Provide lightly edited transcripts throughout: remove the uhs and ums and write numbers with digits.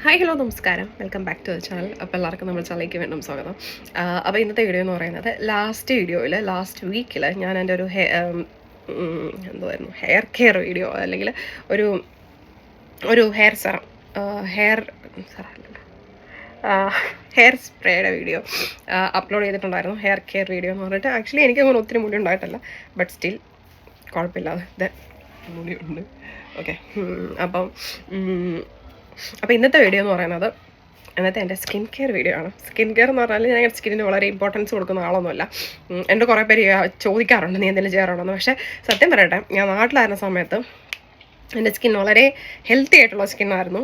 Hi hello നമസ്കാരം, welcome back to the channel. അപ്പോൾ എല്ലാവർക്കും നമ്മുടെ ചാനലിലേക്ക് വീണ്ടും സ്വാഗതം. അപ്പോൾ ഇന്നത്തെ വീഡിയോ എന്ന് പറയുന്നത് ലാസ്റ്റ് വീക്കിൽ ഞാൻ എൻ്റെ ഒരു എന്തായിരുന്നു ഹെയർ കെയർ വീഡിയോ, അല്ലെങ്കിൽ ഒരു ഹെയർ സെറം ഹെയർ ഹെയർ സ്പ്രേയുടെ വീഡിയോ അപ്ലോഡ് ചെയ്തിട്ടുണ്ടായിരുന്നു. ഹെയർ കെയർ വീഡിയോ എന്ന് പറഞ്ഞിട്ട് ആക്ച്വലി എനിക്കങ്ങനെ ഒത്തിരി മുടി ഉണ്ടായിട്ടല്ല, ബട്ട് സ്റ്റിൽ കുഴപ്പമില്ലാതെ മുടിയുണ്ട്. ഓക്കെ, അപ്പോൾ ഇന്നത്തെ വീഡിയോ എന്ന് പറയുന്നത് എൻ്റെ സ്കിൻ കെയർ വീഡിയോ ആണ്. സ്കിൻ കെയർ എന്ന് പറഞ്ഞാൽ ഞാൻ സ്കിന്നിന് വളരെ ഇമ്പോർട്ടൻസ് കൊടുക്കുന്ന ആളൊന്നുമല്ല. എൻ്റെ കുറേ പേര് ചോദിക്കാറുണ്ട് നീ എന്തെങ്കിലും ചെയ്യാറുണ്ടെന്ന്. പക്ഷേ സത്യം പറയട്ടെ, ഞാൻ നാട്ടിലായിരുന്ന സമയത്ത് എൻ്റെ സ്കിൻ വളരെ ഹെൽത്തി ആയിട്ടുള്ള സ്കിന്നായിരുന്നു.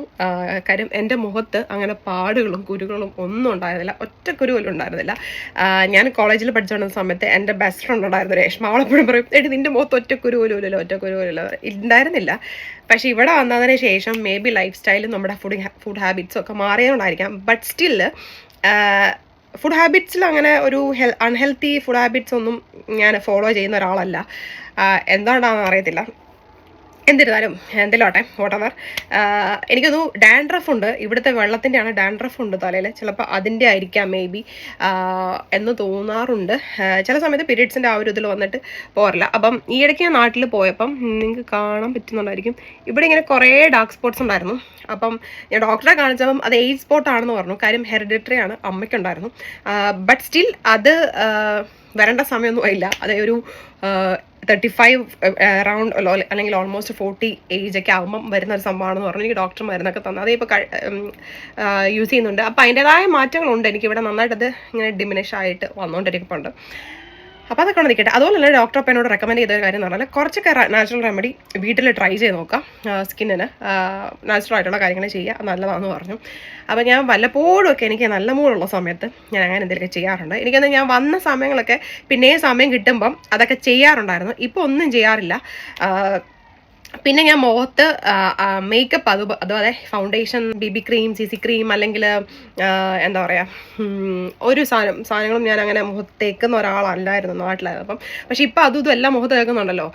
കാര്യം എൻ്റെ മുഖത്ത് അങ്ങനെ പാടുകളും കുരുകളും ഒന്നും ഉണ്ടായിരുന്നില്ല, ഒറ്റ കുരു പോലും ഉണ്ടായിരുന്നില്ല. ഞാൻ കോളേജിൽ പഠിച്ചുകൊണ്ടിരുന്ന സമയത്ത് എൻ്റെ ബെസ്റ്റ് ഫ്രണ്ട് ഉണ്ടായിരുന്നു രേഷ്മ. അവളെപ്പോഴും പറയും, എടി നിൻ്റെ മുഖത്ത് ഒറ്റ കുരു പോലും ഉണ്ടായിരുന്നില്ല. പക്ഷേ ഇവിടെ വന്നതിന് ശേഷം മേ ബി ലൈഫ് സ്റ്റൈലും നമ്മുടെ ഫുഡ് ഹാബിറ്റ്സും ഒക്കെ മാറിയതുകൊണ്ടായിരിക്കാം, ബട്ട് സ്റ്റിൽ ഫുഡ് ഹാബിറ്റ്സിൽ അങ്ങനെ ഒരു അൺഹെൽത്തി ഫുഡ് ഹാബിറ്റ്സ് ഒന്നും ഞാൻ ഫോളോ ചെയ്യുന്ന ഒരാളല്ല. എന്തുകൊണ്ടാണെന്ന് അറിയത്തില്ല. എന്തിരുന്നാലും എന്തിലോട്ടെ വോട്ടവർ. എനിക്കൊന്നു ഡാൻഡ്രഫ് ഉണ്ട്, ഇവിടുത്തെ വെള്ളത്തിൻ്റെയാണ് ഡാൻഡ്രഫ് ഉണ്ട് തലയിൽ. ചിലപ്പോൾ അതിൻ്റെ ആയിരിക്കാം മേ ബി എന്ന് തോന്നാറുണ്ട്. ചില സമയത്ത് പീരീഡ്സിൻ്റെ ആ ഒരു ഇതിൽ വന്നിട്ട് പോരില്ല. അപ്പം ഈ ഇടയ്ക്ക് ഞാൻ നാട്ടിൽ പോയപ്പം നിങ്ങൾക്ക് കാണാൻ പറ്റുന്നുണ്ടായിരിക്കും, ഇവിടെ ഇങ്ങനെ കുറേ ഡാർക്ക് സ്പോട്ട്സ് ഉണ്ടായിരുന്നു. അപ്പം ഞാൻ ഡോക്ടറെ കാണിച്ചപ്പം അത് ഏജ് സ്പോട്ടാണെന്ന് പറഞ്ഞു. കാര്യം ഹെറിഡിറ്ററി ആണ്, അമ്മയ്ക്കുണ്ടായിരുന്നു. ബട്ട് സ്റ്റിൽ അത് വരേണ്ട സമയമൊന്നും ആയില്ല. അത് ഒരു 35 അറൗണ്ട് അല്ലെങ്കിൽ ഓൾമോസ്റ്റ് 40 ഏജൊക്കെ ആകുമ്പം വരുന്ന ഒരു സംഭവമാണെന്ന് പറഞ്ഞു. എനിക്ക് ഡോക്ടർ മരുന്നൊക്കെ തന്നു, അതേ ഇപ്പോൾ യൂസ് ചെയ്യുന്നുണ്ട്. അപ്പോൾ അതിൻ്റെതായ മാറ്റങ്ങളുണ്ട്. എനിക്കിവിടെ നന്നായിട്ടത് ഇങ്ങനെ ഡിമിനിഷ് ആയിട്ട് വന്നുകൊണ്ടിരിക്കുന്നുണ്ട്. അപ്പോൾ അതൊക്കെ നിൽക്കട്ടെ. അതുപോലെ തന്നെ ഡോക്ടർ അപ്പോൾ എന്നോട് റെക്കമെൻഡ് ചെയ്ത കാര്യം എന്ന് പറഞ്ഞാൽ കുറച്ചൊക്കെ നാച്ചുറൽ റെമഡി വീട്ടിൽ ട്രൈ ചെയ്ത് നോക്കാം. സ്കിന്നിന് നാച്ചുറൽ ആയിട്ടുള്ള കാര്യങ്ങൾ ചെയ്യുക, നല്ലതാണെന്ന് പറഞ്ഞു. അപ്പോൾ ഞാൻ വല്ലപ്പോഴും ഒക്കെ എനിക്ക് നല്ല മൂടുള്ള സമയത്ത് ഞാൻ അങ്ങനെ എന്തെങ്കിലുമൊക്കെ ചെയ്യാറുണ്ട്. എനിക്കെന്നാൽ ഞാൻ വന്ന സമയങ്ങളൊക്കെ പിന്നെയും സമയം കിട്ടുമ്പം അതൊക്കെ ചെയ്യാറുണ്ടായിരുന്നു. ഇപ്പോൾ ഒന്നും ചെയ്യാറില്ല. പിന്നെ ഞാൻ മുഖത്ത് മേക്കപ്പ് അതുപോലെ foundation, BB cream, CC cream, അല്ലെങ്കിൽ എന്താ പറയുക, ഒരു സാധനങ്ങളും ഞാൻ അങ്ങനെ മുഖത്ത് തേക്കുന്ന ഒരാളല്ലായിരുന്നു നാട്ടിലായിരുന്നു. അപ്പം പക്ഷെ ഇപ്പം അതും എല്ലാം മുഖത്ത് തേക്കുന്നുണ്ടല്ലോ.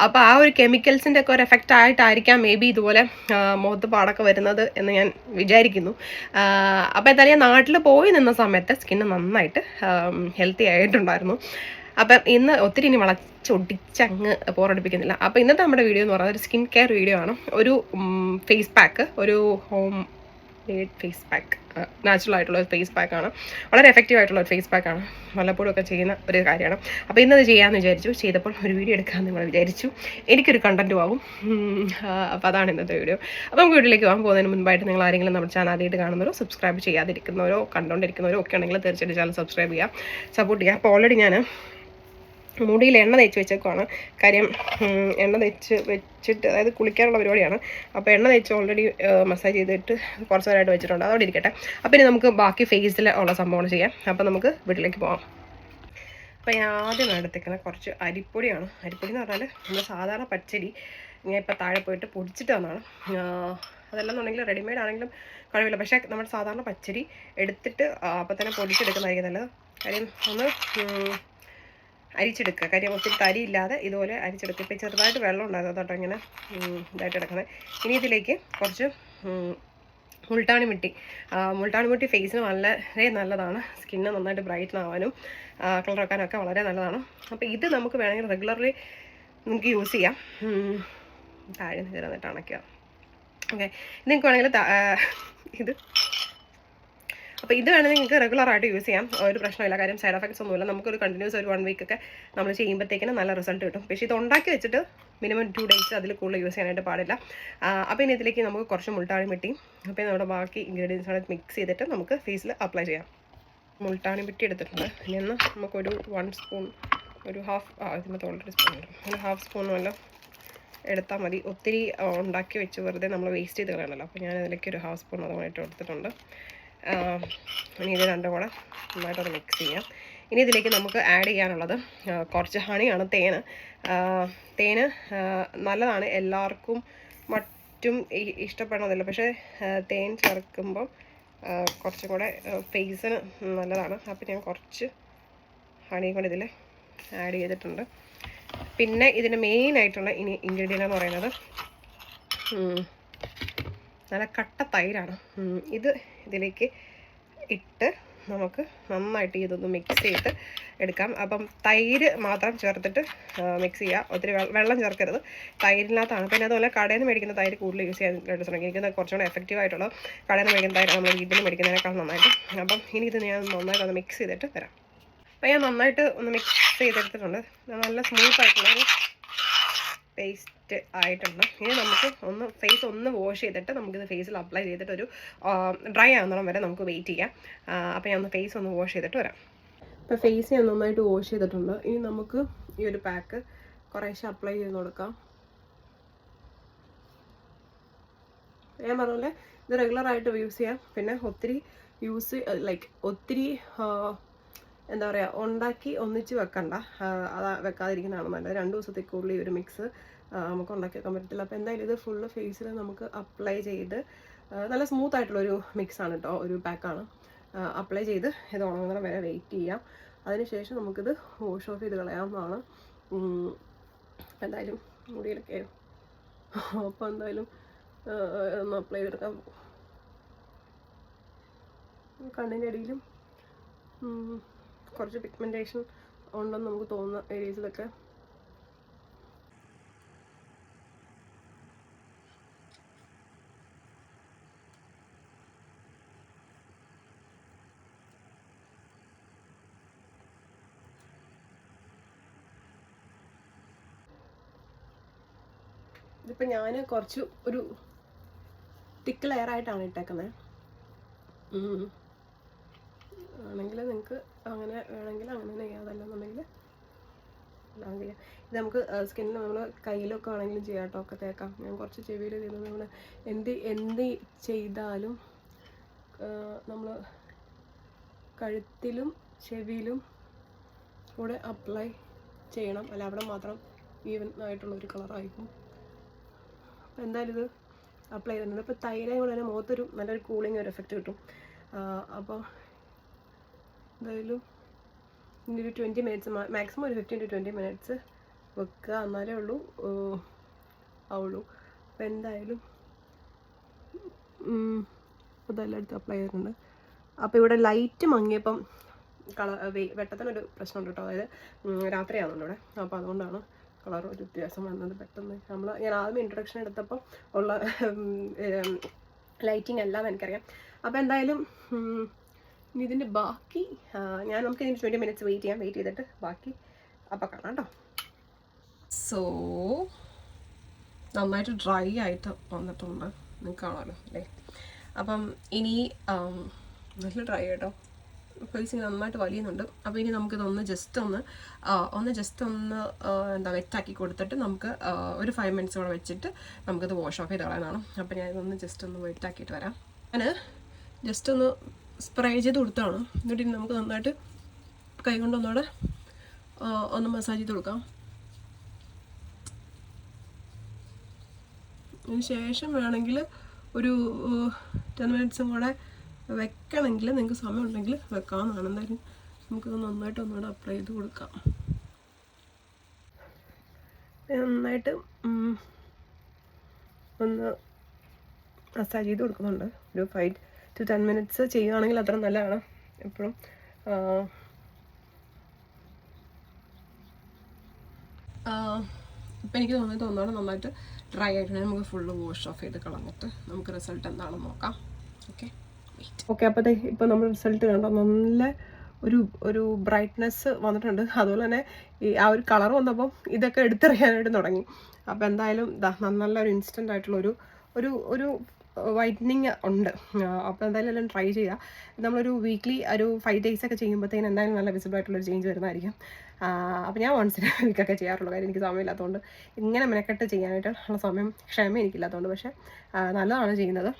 അപ്പോൾ ആ ഒരു കെമിക്കൽസിൻ്റെ ഒക്കെ ഒരു എഫക്റ്റ് ആയിട്ടായിരിക്കാം മേ ബി ഇതുപോലെ മുഖത്ത് പാടൊക്കെ വരുന്നത് എന്ന് ഞാൻ വിചാരിക്കുന്നു. അപ്പോൾ എന്തായാലും ഞാൻ നാട്ടിൽ പോയി നിന്ന സമയത്ത് സ്കിന്ന് നന്നായിട്ട് ഹെൽത്തി ആയിട്ടുണ്ടായിരുന്നു. അപ്പം ഇന്ന് ഒത്തിരി ഇനി വളച്ചൊടിച്ചങ്ങ് പോറടിപ്പിക്കുന്നില്ല. അപ്പോൾ ഇന്നത്തെ നമ്മുടെ വീഡിയോ എന്ന് പറയുന്നത് ഒരു സ്കിൻ കെയർ വീഡിയോ ആണ്. ഒരു ഫേസ് പാക്ക്, ഒരു home made face pack, natural ആയിട്ടുള്ള ഒരു ഫേസ് പാക്കാണ്. വളരെ എഫക്റ്റീവ് ആയിട്ടുള്ള ഒരു ഫേസ് പാക്കാണ്. വല്ലപ്പോഴും ഒക്കെ ചെയ്യുന്ന ഒരു കാര്യമാണ്. അപ്പോൾ ഇന്നത് ചെയ്യാമെന്ന് വിചാരിച്ചു. ചെയ്തപ്പോൾ ഒരു വീഡിയോ എടുക്കാമെന്ന് നിങ്ങൾ വിചാരിച്ചു. എനിക്കൊരു കണ്ടൻറ്റും ആവും. അപ്പോൾ അതാണ് ഇന്നത്തെ വീഡിയോ. അപ്പോൾ നമുക്ക് വീട്ടിലേക്ക് പോകുന്നതിന് മുൻപായിട്ട് നിങ്ങൾ ആരെങ്കിലും നമ്മുടെ ചാനൽ ആദ്യമായിട്ട് കാണുന്നവരോ സബ്സ്ക്രൈബ് ചെയ്യാതിരിക്കുന്നവരോ കണ്ടുകൊണ്ടിരിക്കുന്നവരോ ഒക്കെ ഉണ്ടെങ്കിൽ തീർച്ചയായിട്ടും ചാനൽ സബ്സ്ക്രൈബ് ചെയ്യുക, സപ്പോർട്ട് ചെയ്യുക. അപ്പോൾ ഓൾറെഡി ഞാൻ മുടിയിൽ എണ്ണ തേച്ച് വെച്ചേക്കുവാണ്. കാര്യം എണ്ണ വെച്ചിട്ട്, അതായത് കുളിക്കാനുള്ള പരിപാടിയാണ്. അപ്പോൾ എണ്ണ തേച്ച് ഓൾറെഡി മസാജ് ചെയ്തിട്ട് കുറച്ച് നേരമായിട്ട് വെച്ചിട്ടുണ്ട്. അതോടെ ഇരിക്കട്ടെ. അപ്പോൾ ഇനി നമുക്ക് ബാക്കി ഫേസിൽ ഉള്ള സംഭവങ്ങൾ ചെയ്യാം. അപ്പോൾ നമുക്ക് വീട്ടിലേക്ക് പോകാം. അപ്പോൾ ഞാൻ ആദ്യം എടുത്തേക്കുന്നത് കുറച്ച് അരിപ്പൊടിയാണ്. അരിപ്പൊടി എന്ന് പറഞ്ഞാൽ നമ്മൾ സാധാരണ പച്ചരി ഞാൻ ഇപ്പോൾ താഴെ പോയിട്ട് പൊടിച്ചിട്ട് വന്നതാണ്. അതല്ലെന്നുണ്ടെങ്കിൽ റെഡിമെയ്ഡ് ആണെങ്കിലും കുഴപ്പമില്ല. പക്ഷേ നമ്മൾ സാധാരണ പച്ചരി എടുത്തിട്ട് അപ്പോൾ തന്നെ പൊടിച്ചെടുക്കുന്നതായിരിക്കും നല്ലത്. കാര്യം ഒന്ന് അരിച്ചെടുക്കുക. കാര്യം ഒത്തിരി തരിയില്ലാതെ ഇതുപോലെ അരിച്ചെടുക്കുക. ഇപ്പോൾ ചെറുതായിട്ട് വെള്ളം ഉണ്ടായിരുന്നു കേട്ടോ, ഇങ്ങനെ ഇതായിട്ട് കിടക്കുന്നത്. ഇനി ഇതിലേക്ക് കുറച്ച് മുൾട്ടാണി മിട്ടി ഫേസിന് വളരെ നല്ലതാണ്. സ്കിന്ന് നന്നായിട്ട് ബ്രൈറ്റൻ ആവാനും കളർ വെക്കാനും ഒക്കെ വളരെ നല്ലതാണ്. അപ്പോൾ ഇത് നമുക്ക് വേണമെങ്കിൽ റെഗുലർലി നമുക്ക് യൂസ് ചെയ്യാം. താഴെ നിന്നിട്ട് അണയ്ക്കുക. ഓക്കെ, ഇത് നിങ്ങൾക്ക് വേണമെങ്കിൽ അപ്പോൾ ഇത് വേണമെങ്കിൽ നിങ്ങൾക്ക് റെഗുലറായിട്ട് യൂസ് ചെയ്യാം, ഒരു പ്രശ്നമില്ല. കാര്യം സൈഡ് എഫക്ട്സ് ഒന്നുമില്ല. നമുക്കൊരു കണ്ടിന്യൂസ് ഒരു 1 വീക്കൊക്കെ നമ്മൾ ചെയ്യുമ്പോഴത്തേക്കിനും നല്ല റിസൾട്ട് കിട്ടും. പക്ഷേ ഇത് ഉണ്ടാക്കി വെച്ചിട്ട് മിനിമം 2 ഡേയ്സ് അതിൽ കൂടുതൽ യൂസ് ചെയ്യാനായിട്ട് പാടില്ല. അപ്പോൾ ഇനി ഇതിലേക്ക് നമുക്ക് കുറച്ച് മുൾട്ടാണി മിട്ടിയും അപ്പോൾ നമ്മുടെ ബാക്കി ഇൻഗ്രീഡിയൻസ് മിക്സ് ചെയ്തിട്ട് നമുക്ക് ഫേസിൽ അപ്ലൈ ചെയ്യാം. മുൾട്ടാണി മിട്ടി എടുത്തിട്ടുണ്ട്. ഇനി ഒന്ന് നമുക്കൊരു 1 സ്പൂൺ, ഒരു ഇതിനകത്ത് ഓൾറെഡി സ്പൂൺ ഉണ്ട്, ഒരു 1/2 സ്പൂൺ വല്ലതും എടുത്താൽ മതി. ഒത്തിരി ഉണ്ടാക്കി വെച്ച് വെറുതെ നമ്മൾ വേസ്റ്റ് ചെയ്ത് കളയണമല്ലോ. അപ്പോൾ ഞാൻ അതിലേക്ക് ഒരു 1/2 സ്പൂൺ അതുമായിട്ട് എടുത്തിട്ടുണ്ട്. ഇനി ഇത് രണ്ടും കൂടെ നന്നായിട്ടത് മിക്സ് ചെയ്യാം. ഇനി ഇതിലേക്ക് നമുക്ക് ആഡ് ചെയ്യാനുള്ളത് കുറച്ച് ഹണിയാണ്, തേന് നല്ലതാണ്. എല്ലാവർക്കും മറ്റും ഇഷ്ടപ്പെടണമെന്നില്ല, പക്ഷേ തേൻ ചേർക്കുമ്പം കുറച്ചും കൂടെ ഫേസിന് നല്ലതാണ്. അപ്പോൾ ഞാൻ കുറച്ച് ഹണിയും കൂടെ ഇതിൽ ആഡ് ചെയ്തിട്ടുണ്ട്. പിന്നെ ഇതിൻ്റെ മെയിനായിട്ടുള്ള ഇൻഗ്രീഡിയൻ്റ് എന്ന് പറയുന്നത് നല്ല കട്ട തൈരാണ്. ഇത് ഇതിലേക്ക് ഇട്ട് നമുക്ക് നന്നായിട്ട് ഇതൊന്ന് മിക്സ് ചെയ്ത് എടുക്കാം. അപ്പം തൈര് മാത്രം ചേർത്തിട്ട് മിക്സ് ചെയ്യുക, ഒത്തിരി വെള്ളം ചേർക്കരുത്. തൈരിനകത്താണ്. പിന്നെ അതുപോലെ കടയിൽ നിന്ന് മേടിക്കുന്ന തൈര് കൂടുതൽ യൂസ് ചെയ്യാൻ തുടങ്ങി. എനിക്ക് കുറച്ചുകൂടെ എഫക്റ്റീവ് ആയിട്ടുള്ള കടയിൽ നിന്ന് മേടിക്കുന്ന തൈര് നമ്മൾ വീട്ടിൽ നിന്ന് മേടിക്കുന്നതിനേക്കാൾ നന്നായിട്ട്. അപ്പം ഇനി ഇത് ഞാൻ നന്നായിട്ട് ഒന്ന് മിക്സ് ചെയ്തിട്ട് വരാം. അപ്പോൾ ഞാൻ നന്നായിട്ട് ഒന്ന് മിക്സ് ചെയ്തെടുത്തിട്ടുണ്ട്. നല്ല സ്മൂത്ത് ആയിട്ടുള്ളൊരു പേസ്റ്റ് ആയിട്ടുണ്ട്. ഇനി നമുക്ക് ഫേസ് ഒന്ന് വാഷ് ചെയ്തിട്ട് നമുക്കിത് ഫേസിൽ അപ്ലൈ ചെയ്തിട്ട് ഒരു ഡ്രൈ ആകുന്നോളം വരെ നമുക്ക് വെയിറ്റ് ചെയ്യാം. അപ്പോൾ ഞാൻ ഫേസ് ഒന്ന് വാഷ് ചെയ്തിട്ട് വരാം. അപ്പോൾ ഫേസ് ഞാൻ നന്നായിട്ട് വാഷ് ചെയ്തിട്ടുണ്ട്. ഇനി നമുക്ക് ഈ ഒരു പാക്ക് കുറേശ്ശെ അപ്ലൈ ചെയ്ത് കൊടുക്കാം. ഞാൻ പറഞ്ഞ ഇത് റെഗുലറായിട്ട് യൂസ് ചെയ്യാം. പിന്നെ ഒത്തിരി ഒത്തിരി എന്താ പറയുക, ഉണ്ടാക്കി ഒന്നിച്ച് വെക്കണ്ട. അത് വെക്കാതിരിക്കുന്നതാണ് നല്ലത്. 2 ദിവസത്തേക്ക് കൂടുതൽ ഈ ഒരു മിക്സ് നമുക്ക് ഉണ്ടാക്കി വെക്കാൻ പറ്റത്തില്ല. അപ്പോൾ എന്തായാലും ഇത് ഫുള്ള് ഫേസിൽ നമുക്ക് അപ്ലൈ ചെയ്ത് നല്ല സ്മൂത്ത് ആയിട്ടുള്ളൊരു മിക്സാണ് കേട്ടോ, ഒരു പാക്കാണ്. അപ്ലൈ ചെയ്ത് ഇത് ഉണങ്ങുന്ന വരെ വെയിറ്റ് ചെയ്യാം. അതിനുശേഷം നമുക്കിത് വാഷ് ഓഫ് ചെയ്ത് കളയാവുന്നതാണ്. എന്തായാലും മുടിയിലൊക്കെ അപ്പോൾ എന്തായാലും ഒന്ന് അപ്ലൈ ചെയ്തെടുക്കാം. കണ്ണിൻ്റെ അടിയിലും കുറച്ച് പിഗ്മെൻറ്റേഷൻ ഉണ്ടെന്ന് നമുക്ക് തോന്നുന്ന ഏരിയസിലൊക്കെ ഇതിപ്പോൾ ഞാൻ കുറച്ച് ഒരു തിക്ക് ലെയറായിട്ടാണ് ഇട്ടേക്കുന്നത്. ആണെങ്കിൽ നിങ്ങൾക്ക് അങ്ങനെ വേണമെങ്കിൽ അങ്ങനെ തന്നെ ചെയ്യാം. അതല്ലെന്നുണ്ടെങ്കിൽ എല്ലാം ചെയ്യാം. ഇത് നമുക്ക് സ്കിന്നിൽ നമ്മൾ കയ്യിലൊക്കെ ആണെങ്കിലും ചെയ്യാം കേട്ടോ, ഒക്കെ തേക്കാം. ഞാൻ കുറച്ച് ചെവിയിൽ ചെയ്യുന്നത് നമ്മൾ എന്ത് ചെയ്താലും നമ്മൾ കഴുത്തിലും ചെവിയിലും കൂടെ അപ്ലൈ ചെയ്യണം. അല്ല അവിടെ മാത്രം ഈവൻ ആയിട്ടുള്ളൊരു കളറായിരിക്കും. അപ്പോൾ എന്തായാലും ഇത് അപ്ലൈ ചെയ്തിട്ടുണ്ട്. ഇപ്പോൾ തൈരായി കൊണ്ട് തന്നെ മുഖത്തൊരു നല്ലൊരു കൂളിംഗ് ഒരു എഫക്റ്റ് കിട്ടും. അപ്പോൾ എന്തായാലും ഇനി ഒരു 20 മിനിറ്റ്സ് മാക്സിമം ഒരു 15 to 20 മിനിറ്റ്സ് വെക്കുക, എന്നാലേ ആവുള്ളൂ. അപ്പോൾ എന്തായാലും ഇതെല്ലാം എടുത്ത് അപ്ലൈ ചെയ്തിട്ടുണ്ട്. അപ്പോൾ ഇവിടെ ലൈറ്റ് മങ്ങിയപ്പം വെട്ടത്തിനൊരു പ്രശ്നമുണ്ട് കേട്ടോ. അതായത് രാത്രിയാകുന്നുണ്ട് ഇവിടെ. അപ്പോൾ അതുകൊണ്ടാണ് കളർ ഒരു വ്യത്യാസം വന്നത് പെട്ടെന്ന്. ഞാൻ ആദ്യം ഇൻട്രൊഡക്ഷൻ എടുത്തപ്പോൾ ഉള്ള ലൈറ്റിംഗ് എല്ലാം എനിക്കറിയാം. അപ്പോൾ എന്തായാലും ഇനി ഇതിൻ്റെ ബാക്കി നമുക്ക് ഇതിന് 20 മിനിറ്റ്സ് വെയിറ്റ് ചെയ്തിട്ട് ബാക്കി അപ്പം കാണാം കേട്ടോ. സോ നന്നായിട്ട് ഡ്രൈ ആയിട്ട് വന്നിട്ടുണ്ട്, നിങ്ങൾക്ക് കാണാമല്ലോ അല്ലേ. അപ്പം ഇനി നല്ല ഡ്രൈ ആയിട്ടോ, ഫേസിങ് നന്നായിട്ട് വലിയുന്നുണ്ട്. അപ്പോൾ ഇനി നമുക്കിതൊന്ന് ജസ്റ്റ് ഒന്ന് എന്താ വെറ്റാക്കി കൊടുത്തിട്ട് നമുക്ക് ഒരു 5 മിനിറ്റ്സ് കൂടെ വെച്ചിട്ട് നമുക്കിത് വാഷ് ഓഫ് ചെയ്ത് കളയാനാണ്. അപ്പോൾ ഞാൻ ഇതൊന്ന് ജസ്റ്റ് ഒന്ന് വെറ്റാക്കിയിട്ട് വരാം. ഞാൻ ജസ്റ്റ് ഒന്ന് സ്പ്രേ ചെയ്ത് കൊടുത്താണ്. എന്നിട്ട് നമുക്ക് നന്നായിട്ട് കൈ കൊണ്ട് ഒന്ന് മസാജ് ചെയ്ത് കൊടുക്കാം. അതിന് ശേഷം വേണമെങ്കിൽ ഒരു 10 മിനിറ്റ്സും കൂടെ വെക്കണമെങ്കിൽ നിങ്ങൾക്ക് സമയം ഉണ്ടെങ്കിൽ വെക്കാവുന്നതാണ്. എന്തായാലും നമുക്കത് നന്നായിട്ട് ഒന്നുകൂടെ അപ്ലൈ ചെയ്ത് കൊടുക്കാം. നന്നായിട്ട് ഒന്ന് മസാജ് ചെയ്ത് കൊടുക്കുന്നുണ്ട്. ഒരു 5 to 10 മിനിറ്റ്സ് ചെയ്യുകയാണെങ്കിൽ അത്ര നല്ലതാണ് എപ്പോഴും. ഇപ്പം എനിക്ക് തോന്നുന്നത് നന്നായിട്ട് ഡ്രൈ ആയിട്ടുണ്ടെങ്കിൽ നമുക്ക് ഫുള്ള് വാഷ് ഓഫ് ചെയ്ത് കളഞ്ഞിട്ട് നമുക്ക് റിസൾട്ട് എന്താണെന്ന് നോക്കാം. ഓക്കെ അപ്പോൾ ഇപ്പോൾ നമ്മൾ റിസൾട്ട് കണ്ടോ, നല്ല ഒരു ബ്രൈറ്റ്നെസ് വന്നിട്ടുണ്ട്. അതുപോലെ തന്നെ ആ ഒരു കളർ വന്നപ്പം ഇതൊക്കെ എടുത്തെറിയാനായിട്ട് തുടങ്ങി. അപ്പോൾ എന്തായാലും നല്ലൊരു ഇൻസ്റ്റൻ്റ് ആയിട്ടുള്ള ഒരു വൈറ്റനിങ് ഉണ്ട്. അപ്പോൾ എന്തായാലും എല്ലാം ട്രൈ ചെയ്യുക. നമ്മളൊരു വീക്ക്ലി ഒരു 5 days ഒക്കെ ചെയ്യുമ്പോഴത്തേന് എന്തായാലും നല്ല വിസിബിൾ ആയിട്ടുള്ളൊരു ചേഞ്ച് വരുന്നതായിരിക്കും. അപ്പോൾ ഞാൻ വൺസ് വീക്കൊക്കെ ചെയ്യാറുള്ളൂ. കാര്യം എനിക്ക് സമയമില്ലാത്തതുകൊണ്ട് ഇങ്ങനെ മെനക്കെട്ട് ചെയ്യാനായിട്ട് ഉള്ള ക്ഷമ എനിക്കില്ലാത്തതുകൊണ്ട്. പക്ഷേ നല്ലതാണ് ചെയ്യുന്നത്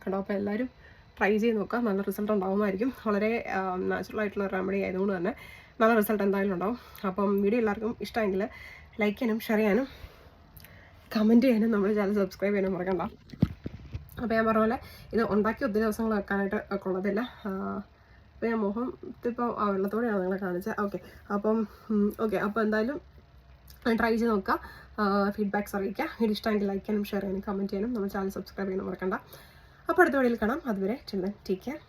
കണ്ടോ. അപ്പോൾ എല്ലാവരും ട്രൈ ചെയ്ത് നോക്കുക, നല്ല റിസൾട്ട് ഉണ്ടാകുന്നതായിരിക്കും. വളരെ നാച്ചുറൽ ആയിട്ടുള്ള റെമഡി ആയതുകൊണ്ട് തന്നെ നല്ല റിസൾട്ട് എന്തായാലും ഉണ്ടാവും. അപ്പം വീഡിയോ എല്ലാവർക്കും ഇഷ്ടമെങ്കിൽ ലൈക്ക് ചെയ്യാനും ഷെയർ ചെയ്യാനും കമൻറ്റ് ചെയ്യാനും നമ്മുടെ ചാനൽ സബ്സ്ക്രൈബ് ചെയ്യാനും മറക്കണ്ട. അപ്പോൾ ഞാൻ പറഞ്ഞ പോലെ ഇത് ഉണ്ടാക്കി ഒത്തിരി ദിവസങ്ങൾ വെക്കാനായിട്ട് കൊള്ളത്തില്ല. അപ്പോൾ ഞാൻ മുഖം ഇപ്പോൾ വെള്ളത്തോടെയാണ് നിങ്ങളെ കാണിച്ചത്. ഓക്കെ അപ്പോൾ എന്തായാലും ട്രൈ ചെയ്ത് നോക്കുക, ഫീഡ്ബാക്ക്സ് അറിയിക്കുക. വീഡിയോ ഇഷ്ടമെങ്കിൽ ലൈക്ക് ചെയ്യാനും ഷെയർ ചെയ്യാനും കമൻറ്റ് ചെയ്യാനും നമ്മുടെ ചാനൽ സബ്സ്ക്രൈബ് ചെയ്യാനും മറക്കണ്ട. അപ്പോൾ അടുത്ത വീഡിയോയിൽ കാണാം. അതുവരെ ടേക്ക് കെയർ.